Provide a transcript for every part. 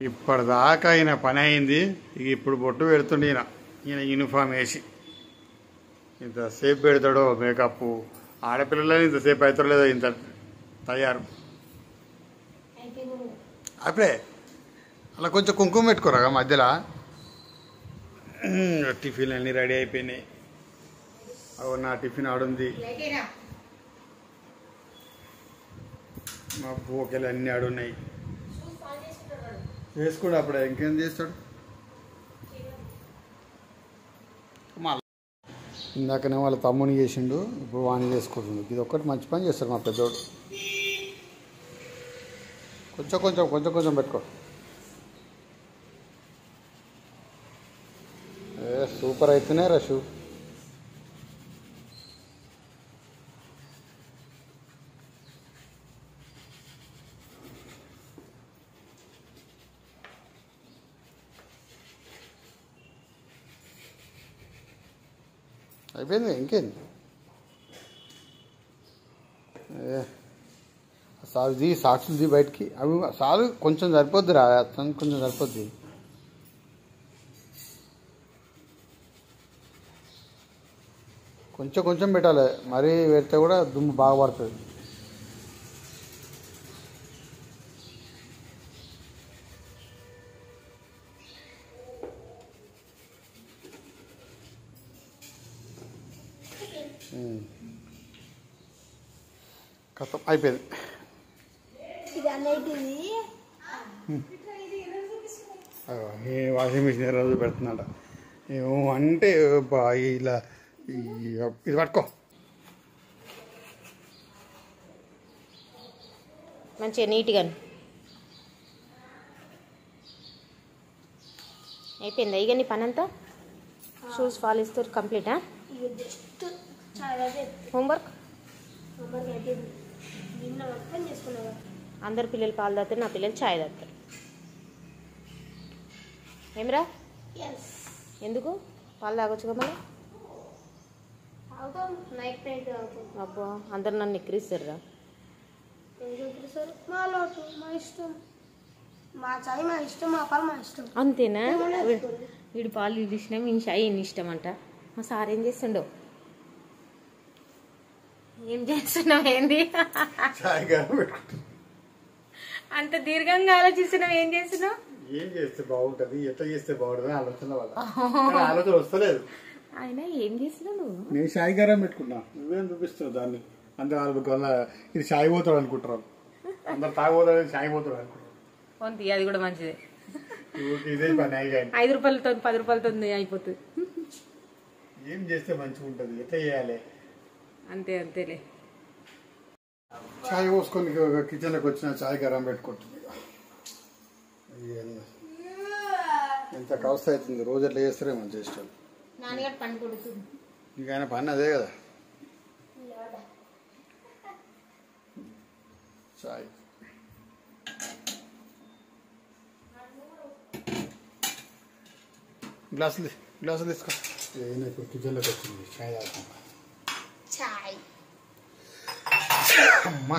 ఇప్పటిదాకా ఈయన పని అయింది. ఇక ఇప్పుడు బొట్టు పెడుతుండే ఈయన యూనిఫామ్ వేసి ఇంతసేపు పెడతాడో మేకప్. ఆడపిల్లలని ఇంతసేపు అవుతాడో లేదో ఇంత తయారు. అప్పుడే అలా కొంచెం కుంకుమ పెట్టుకోరాగా మధ్యలో. టిఫిన్ అన్నీ రెడీ అయిపోయినాయి. నా టిఫిన్ ఆడుంది, మా బోకెలు అన్నీ ఆడున్నాయి. వేసుకోడు అప్పుడే, ఇంకేం చేస్తాడు. ఇందాకనే వాళ్ళ తమ్ముని చేసిండు, ఇప్పుడు వాణి చేసుకుంటుండు. ఇది ఒక్కటి మంచి పని చేస్తాడు మా పెద్దోడు. కొంచెం కొంచెం కొంచెం కొంచెం పెట్టుకో. సూపర్ అవుతున్నాయి రషు. అయిపోయింది, ఇంకేంది. సాల్ది సాక్షులది బయటికి అవి సాలు కొంచెం సరిపోద్ది రా, కొంచెం సరిపోద్ది. కొంచెం కొంచెం పెట్టాలి, మరీ పెడితే కూడా దుమ్ము బాగా పడుతుంది. కథం అయిపోయింది. వాషింగ్ మిషన్ రోజు పెడుతున్నాడ ఏమో అంటే ఇలా ఇది పట్టుకో. మంచిగా నీట్గా అయిపోయిందా ఇక నీ పని అంతా? షూస్ ఫాల్ ఇస్తారు కంప్లీటా? హోంవర్క్ అందరు పిల్లలు పాలు తాగుతారు, నా పిల్లలు ఛాయ్ తాగుతారు. ఏమరా ఎందుకు పాలు తాగొచ్చుగా మళ్ళీ? అబ్బా అందరు నన్ను ఎక్కిరిస్తారా? అంతేనా? వీడు పాలు వీడి ఇష్టం, వీడి చాయ్ ఎన్ని ఇష్టం అంట. మా సార్ ఏం చేస్తుండో? ఏం చేస్తున్నావు? ఏంది అంత దీర్ఘంగా ఆలోచిస్తున్నావు? ఏం చేస్తున్నావు? ఏం చేస్తే బాగుంటది, ఎట్లా చేస్తే బాగుంటుంది ఆలోచన వల్ల ఆలోచన వస్తలేదు. ఆయన ఏం చేస్తున్నావు నువ్వు? నేను షాయి గారం పెట్టుకున్నా, నువ్వేం చూపిస్తున్నావు దాన్ని? అందరు ఇది షాయి పోతాడు అనుకుంటారు, అందరు తాగబోతాడు షాయి పోతాడు అనుకుంటారు. అది కూడా మంచిదే. ఇదే పని 5 రూపాయలతో 10 రూపాయలతో అయిపోతుంది. ఏం చేస్తే మంచిగా ఉంటుంది, ఎట్లా చేయాలి? అంతే అంతేలే. చాయ్ పోసుకొని కిచెన్లోకి వచ్చిన చాయ్ గరం పెట్టుకుంటుంది. ఎంత కవస్థ అవుతుంది, రోజు ఎట్లా చేస్తారే మంచి ఇష్టం. నీకు ఆయన పని అదే కదా. చాయ్ గ్లాసులు తీసుకో. ఇప్పుడు కిచెన్లోకి వచ్చింది చాయ్ తాగుతాం. అమ్మా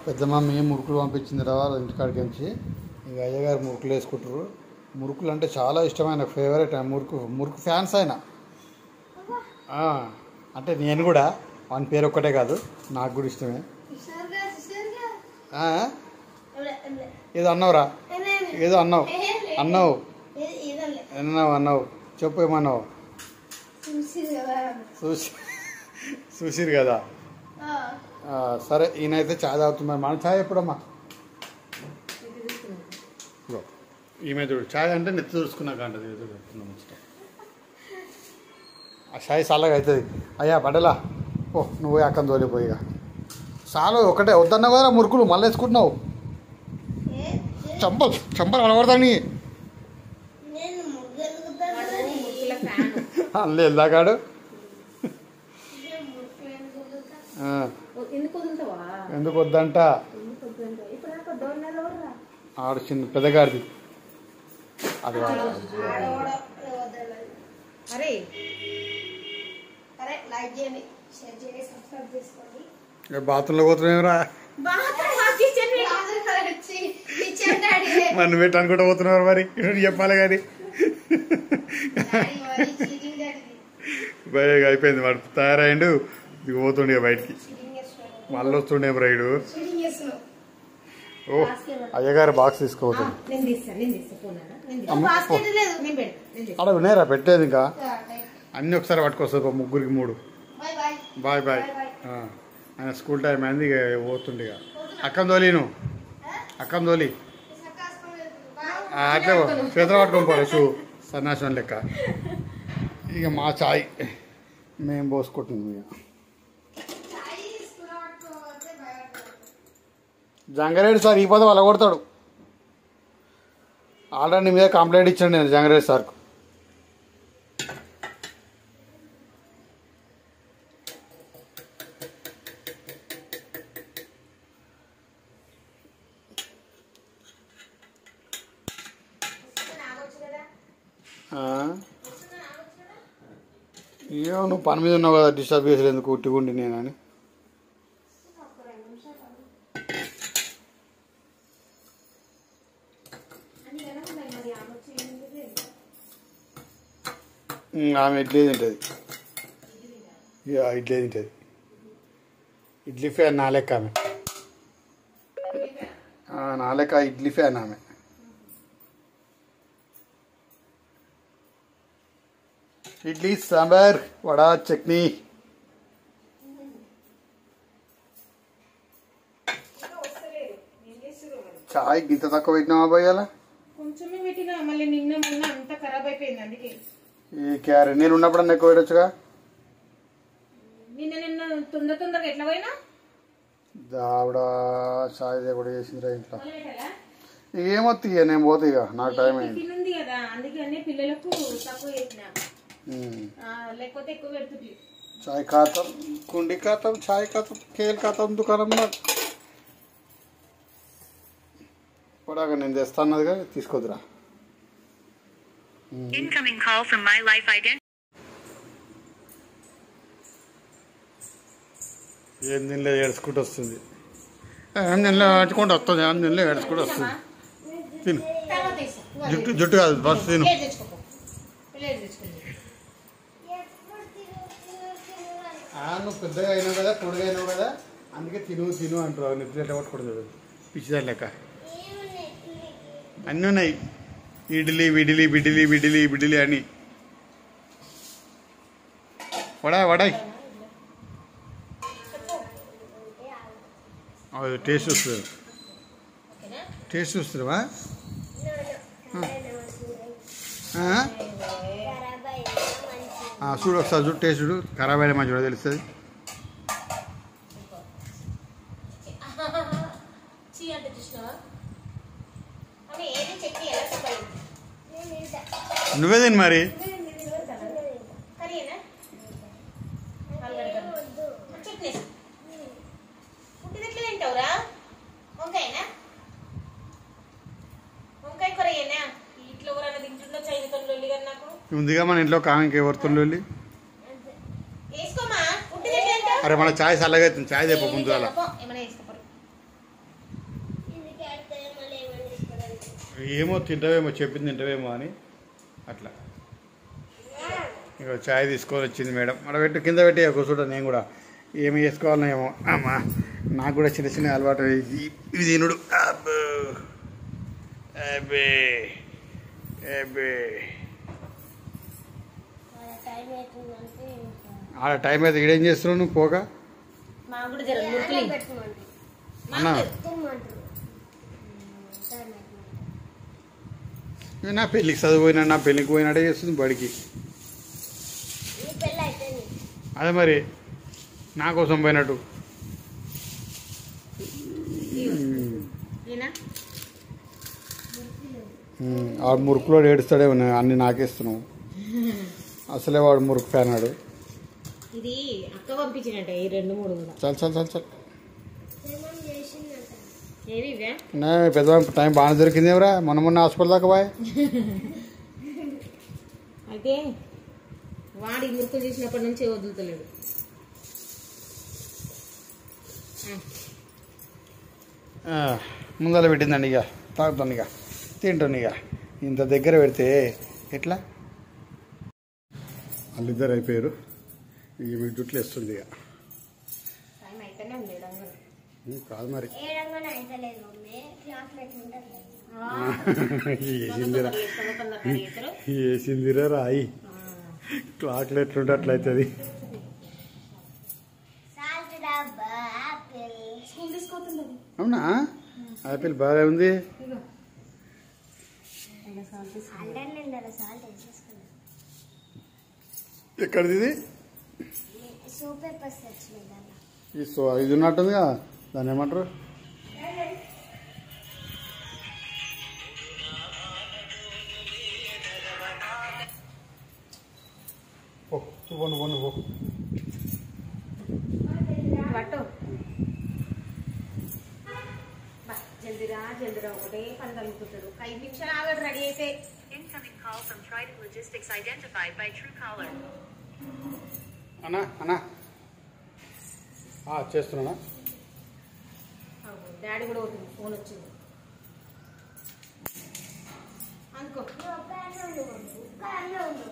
పెద్ద మమ్మీ మురుకులు పంపించింది రా వాళ్ళ ఇంటికాడికి నుంచి. ఇక అయ్యగారు మురుకులు వేసుకుంటారు. మురుకులు అంటే చాలా ఇష్టమైన ఫేవరెట్. మురుకు ఫ్యాన్స్ ఆయన. అంటే నేను కూడా వాని పేరు ఒక్కటే కాదు, నాకు కూడా ఇష్టమే. ఏదో అన్నావురా, ఏదో అన్నావు చెప్పు, ఏమన్నావు? చూసిరు కదా. సరే ఈయనైతే చాయ్ తాగుతున్నారు. మన చాయ్ ఎప్పుడమ్మా? ఈమె చూడు చాయ్ అంటే నెత్తి చూసుకున్నాక అంటది. ఆ చాయ్ చల్లగా అవుతుంది. అయ్యా పడలా ఓ నువ్వు అక్కని తోలిపోయిగా చాలు. ఒకటే వద్దన్నా కదా మురుకులు మళ్ళీ వేసుకుంటున్నావు. చంపలు కనబడతాని అందులో వెళ్ళాకాడు. ఎందుకు వద్దంట? ఆడు చిన్న పెద్దగాడిది అది. బాత్రూంలో పోతున్నావురా మన పెట్టి అనుకుంటా పోతున్నారు మరి చెప్పాలి కానీ అయిపోయింది వాడు తయారైండు ఇక పోతుండే బయటికి మళ్ళీ వస్తుండే రైడు ఓ అయ్యగారు బాక్స్ తీసుకోవద్దు అక్కడ ఉన్నాయరా పెట్టేది ఇంకా అన్నీ ఒకసారి పట్టుకొస్తారు ముగ్గురికి 3 బాయ్ బాయ్ ఆయన స్కూల్ టైం అయింది ఇక పోతుండే ఇక అక్కం తోలి నువ్వు అక్కం తోలి అట్లే చేతులు పట్టుకొని పోలే షూ సన్నాసం లెక్క ఇక మా చాయ్ మేము పోసుకుంటున్నాం ఇక జంగారెడ్డి సార్ ఈ పదం అలా కొడతాడు ఆల్రెడీ మీద కంప్లైంట్ ఇచ్చాను నేను జంగారెడ్డి సార్కు ఏమో నువ్వు పని మీద ఉన్నావు కదా డిస్టర్బ్ చేసేది ఎందుకు ఉట్టిగుండి నేనని ఆమె ఇడ్లీ తింటుంది ఇడ్లీ తింటుంది ఇడ్లీ ఫ్యాన్ నా లెక్క ఆమె నా లెక్క ఇడ్లీ ఫ్యాన్ ఆమె ఇడ్లీ సాంబార్ వడా చట్నీ చాయ్ గింత తక్కువ పెట్టినావా పోయాల కొంచెమే పెట్టినా మళ్ళీ నిన్న మొన్న అంత ఖరాబ్ అయిపోయింది అందుకే ఈ క్యారె నేను ఉన్నప్పుడు ఎక్కువ పెట్టొచ్చుగా నిన్న తొందరగా ఎట్లా పోయినా ఆవిడ చాయ్ కూడా చేసిందిరా ఇంట్లో ఏమొత్తి ఇక నేను పోతే ఇక నాకు టైం అయింది ఉంది కదా అందుకనే పిల్లలకు తక్కువ చేసిన లేకపోతే ఎక్కువ పెడుతుంది చాయ్ ఖాతం కుండి ఖాతం చాయ్ ఖాతం కేల్ ఖాతం దుకాణంలో కూడా నేను తెస్తాన్నదిగా తీసుకోదురా Incoming call from my life identity. ఏం దీనిలో ఏడ్చుకుంటూ వస్తుంది ఏం దీనిలో ఏడ్చుకుంటూ వస్తుంది ఏం దీనిలో ఏడ్చుకుంటూ వస్తుంది తిను జుట్టు కాదు బస్ తిను నువ్వు పెద్దగా అయినావు కదా పొడిగా అయినావు కదా అందుకే తిను అంటారు నిద్ర ఎట్లా పట్టుకుంటుంది పిచ్చిదాని లెక్క అన్నీ ఉన్నాయి ఇడ్లీ బిడ్డిలి అని వడాయి అది టేస్ట్ చూస్తున్నావా చూడు ఒకసారి చూడు టేస్ట్ చూడు ఖరాబ్ అయినా మంచిగా తెలుస్తుంది నువ్వే తిని మరి ఉందిగా మన ఇంట్లో కామెకి ఎవరితో వెళ్ళి అరే మన చాయ్ చల్లగా అవుతుంది చాయ్ తెప్ప ముందు అలా ఏమో తింటావేమో చెప్పింది తింటావేమో అని అట్లా ఇక చాయ్ తీసుకొని వచ్చింది మేడం అక్కడ పెట్టి కింద పెట్టి కూర్చుంటా నేను కూడా ఏమి చేసుకోవాలన్నా ఏమో అమ్మా నాకు కూడా చిన్న చిన్న అలవాటు ఇది తినుడు అబ్బే ఆడ టైం అయితే ఇక్కడేం చేస్తున్నావు నువ్వు పోగా అన్నా నా పెళ్ళికి చదివిపోయినా నా పెళ్ళికి పోయినాడే చేస్తుంది బడికి అదే మరి నా కోసం పోయినట్టు ఆ మురుకులో ఏడుస్తాడే అన్ని నాకేస్తున్నావు అసలే వాడు మురుకు ఫ్యానాడు ఇది అక్క పంపించినట్టే ఈ 2-3 కూడా చల్ ఏవివే పెద్ద టైం బాగానే దొరికింది ఎవరా మొన్న హాస్పిటల్ దాకా బాయ్ అయితే వాడి మురుకులు చేసినప్పటి నుంచి వదులుతలేడు ముందర పెట్టిందండి ఇక తాగుతాను ఇక తింటాను ఇక ఇంత దగ్గర పెడితే ఎట్లా వాళ్ళిద్దరు అయిపోయారు ఇక మీ జుట్లు వేస్తుంది ఇక టైం అయితేనే ఉంది కాదు మరి ఏ రంగున అయితలేదు మమ్మీ క్లాస్ పెట్టుకుంటారు వేసిందిరా రాయి క్లాక్లు ఎట్లుంటే అట్లయితుంది సాల్ట్ డబ్బా ఆపిల్ స్కూల్ తీసుకోతుంది అవునా ఆపిల్ బాగా ఉంది హండ్రెడ్ నిండా సాల్ట్ వేసేసుకున్నాను ఎక్కడిది ఇది సూప్ పేపర్స్ తెచ్చినాయి దాన్ని ఇది ఉన్నట్టుందిగా దాన్ని ఏమంటారు నువ్వు పట్టు జల్దిరా జల్దిరా ఒకటే పని కలుగుతాడు 5 నిమిషాలు ఆగడు రెడీ అయితే Incoming call from Trident Logistics identified by Truecaller. అన్నా అన్నా చేస్తున్నా డాడీ కూడా ఒకటి ఫోన్ వచ్చింది అనుకో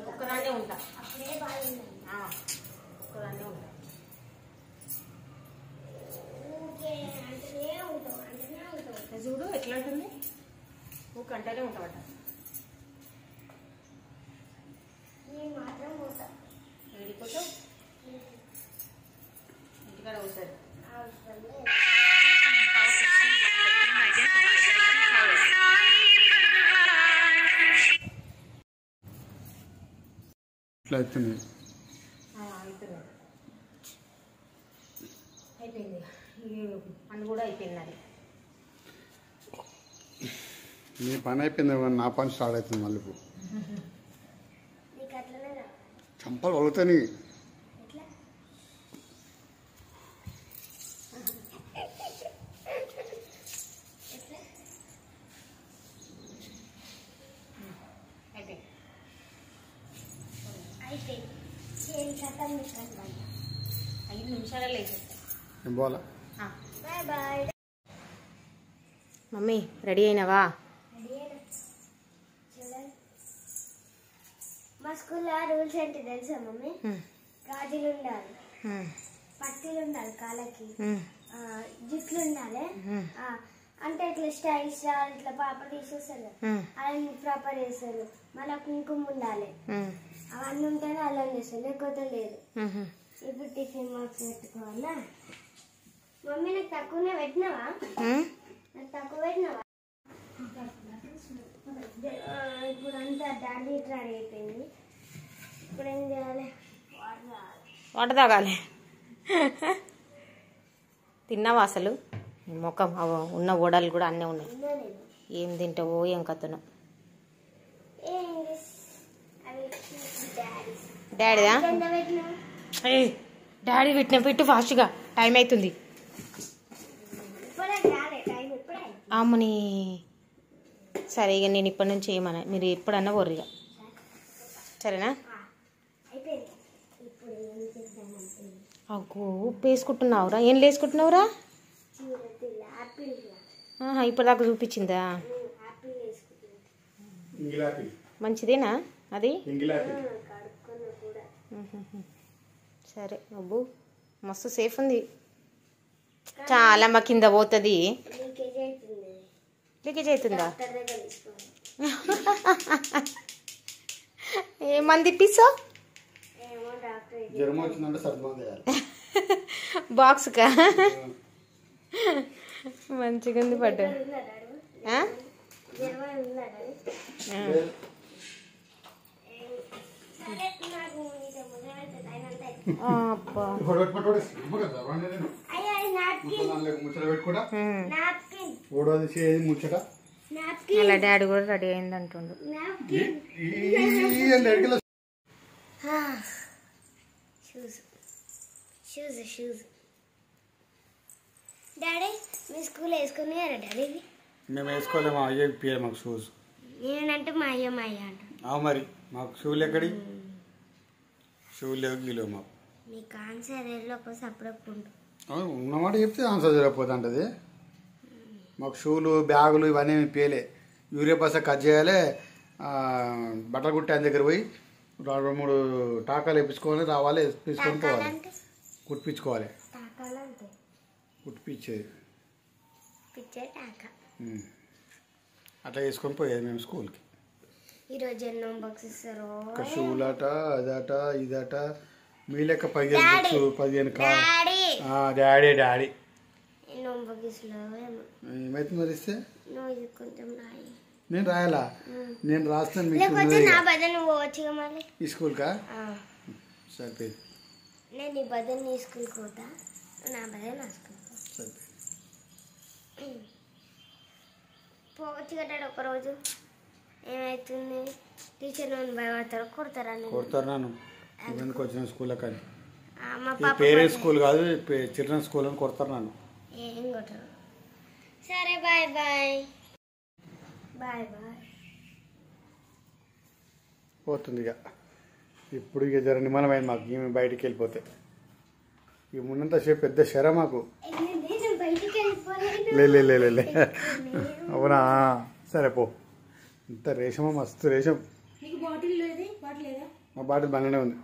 ఒక్కదాన్నే ఉంటా అప్పుడే బాగుంది ఒక్కదాన్నే ఉంటా అంటనే ఉంటావు చూడు ఎట్లా ఉంటుంది నువ్వు కంటనే ఉంటావట నేను మాత్రం పోతా ఏడిపోతావు ఇంటికాడ అవుతుంది అవసరం లేదు Incoming call from C115 identified by Truecaller. ఇట్లా అవుతుంది అయిపోయింది పని కూడా అయిపోయింది అది నీ పని అయిపోయింది నా పని స్టార్ట్ అవుతుంది మళ్ళీ ఇప్పుడు నీకు అట్లనే రా చంపలు వలుగుతాయి ఎట్లా అయిపోయింది అయిపోయింది నేను కథం మీకు 5 నిమిషాలలో అయిపోయింది ఏం పోవాలా బాయ్ బాయ్ మమ్మీ రెడీ అయినావా చూడండి మా స్కూల్లో రూల్స్ ఏంటి తెలుసా మమ్మీ గాజులు ఉండాలి పట్టీలు ఉండాలి కాళ్ళకి జుట్లు ఉండాలి అంటే ఇట్లా స్టైల్ ఇట్లా పాప తీసేస్తారు అవన్నీ ప్రాపర్ చేస్తారు మళ్ళీ కుంకుమ ఉండాలి అవన్నీ ఉంటేనే అల్లం చేస్తారు లేకపోతే లేదు ఇప్పుడు టిఫిన్ బాక్స్ పెట్టుకోవాలా మమ్మీ నాకు తక్కువనే పెట్టినావా నాకు తక్కువ పెట్టినావా ఇప్పుడు అంతా డాడీ రెడీ అయిపోయింది ఇప్పుడు ఏం చేయాలి వాటర్ తాగాలి తిన్నావా అసలు ముఖం ఉన్న ఓడలు కూడా అన్నీ ఉన్నాయి ఉందా నేను ఏం తింటావో ఏం కథనో డాడీదా ఎంత పెట్టినావు డాడీ పెట్టు ఫాస్ట్గా టైం అవుతుంది ఇప్పుడే రాలే టైం ఇప్పుడే అమ్మని సరే ఇక నేను ఇప్పటి నుంచి ఏమన్నా మీరు ఎప్పుడన్నా కొర్రిగా సరేనా అయిపోయింది ఇప్పుడు ఏం చేద్దామంటే అగ్గో ఉప్పు వేసుకుంటున్నావురా ఏం వేసుకుంటున్నావురా చూడతిల్ల ఆపిల్ ఇప్పటిదాకా చూపించిందా ఆపిల్ వేసుకుంటుంది ఇంగిలాపి మంచిదేనా అది ఇంగిలాపి కడుక్కున్నా కూడా సరే అబ్బు మస్తు సేఫ్ ఉంది చాలా మా కింద పోతుంది లీకేజ్ అవుతుంది లీకేజ్ అవుతుందా డాక్టర్ దగ్గర తీసుకోవాలి ఏమంది పిసో ఏమో డాక్టర్ జ్వరం వచ్చిందంటే సర్దుమని చేయాలి బాక్స్కా మంచిగా ఉంది పడ్డు ఉందా డాడీ ఆ? జ్వరం ఉందా డాడీ సరే నాకు నీతో ముందు టైం అంతా అయిపోయింది. అబ్బా అయ్యో నాప్కిన్ ముచ్చట పెట్టుకుంటా నాప్కిన్ ఓడోది చేది ముచ్చట నాప్కిన్ అలా డాడీ కూడా రెడీ అయింది అంటుండు napkin shoes shoes shoes daddy మీ స్కూల్ వేసుకున్నారా డాడీ ఇవి మేము వేసుకోలేము అయ్యే పియ్యాలి మాకు షూస్ నేనంటే మా అయ్య అంట మరి మాకు షూలు ఎక్కడి షూ లేవు గీలేవు మాకు నీకు ఆన్సర్ లోపల అప్పుడప్పుడు ఉన్నమాట చెప్తే ఆన్సర్ సరిపోతుంది అంటది. మాకు షూలు బ్యాగులు ఇవన్నీ పేలే. యూరియా బస్స కట్ చేయాలి, బట్టలు కుట్టే ఆయన దగ్గర పోయి 2-3 టాకాలు వేపించుకోవాలి, రావాలి, తీసుకొని పోవాలి, కుట్టించుకోవాలి. కుట్టిపించేది అట్లా వేసుకొని పోయేది మేము స్కూల్కి. ఈరోజు ఎన్నో బాక్స్ ఇస్తారు. షూలట అదట ఇదట మీ లెక్క 15 బుక్స్ 15 డాడీ డాడీ ఎన్నో బాక్స్లో ఏమైతే మరి ఇస్తే ఇది కొంచెం రాయి. నేను రాయాలా? నేను రాస్తాను మీకు నా బదులు నువ్వు పోవచ్చుగా మళ్ళీ ఈ స్కూల్కా? సరిపోయింది. నేను నీ బదులు నీ స్కూల్కి పోతా, నా బదులు నా స్కూల్కి సరిపోయింది. పోవచ్చు కట్టాడు ఒకరోజు. ఏమవుతుంది, టీచర్ నన్ను భయపడతారు, కొడతారు నన్ను ఎందుకు వచ్చిన స్కూల్లో. కానీ మా ఈ పేరెంట్స్ స్కూల్ కాదు, చిల్డ్రన్స్ స్కూల్ అని కొడతారు నన్ను. ఏం కొట్టరు. సరే బాయ్ బాయ్ బాయ్ బాయ్. పోతుంది ఇక. ఇప్పుడు ఇక జర నిమ్మలమైంది మాకు ఈమె బయటికి వెళ్ళిపోతే. ఇక ముందంతసేపు పెద్ద శర మాకు. లే అవునా? సరే పో. ఇంత రేషమా, మస్తు రేషం. మా బాటిల్ బాగానే ఉంది.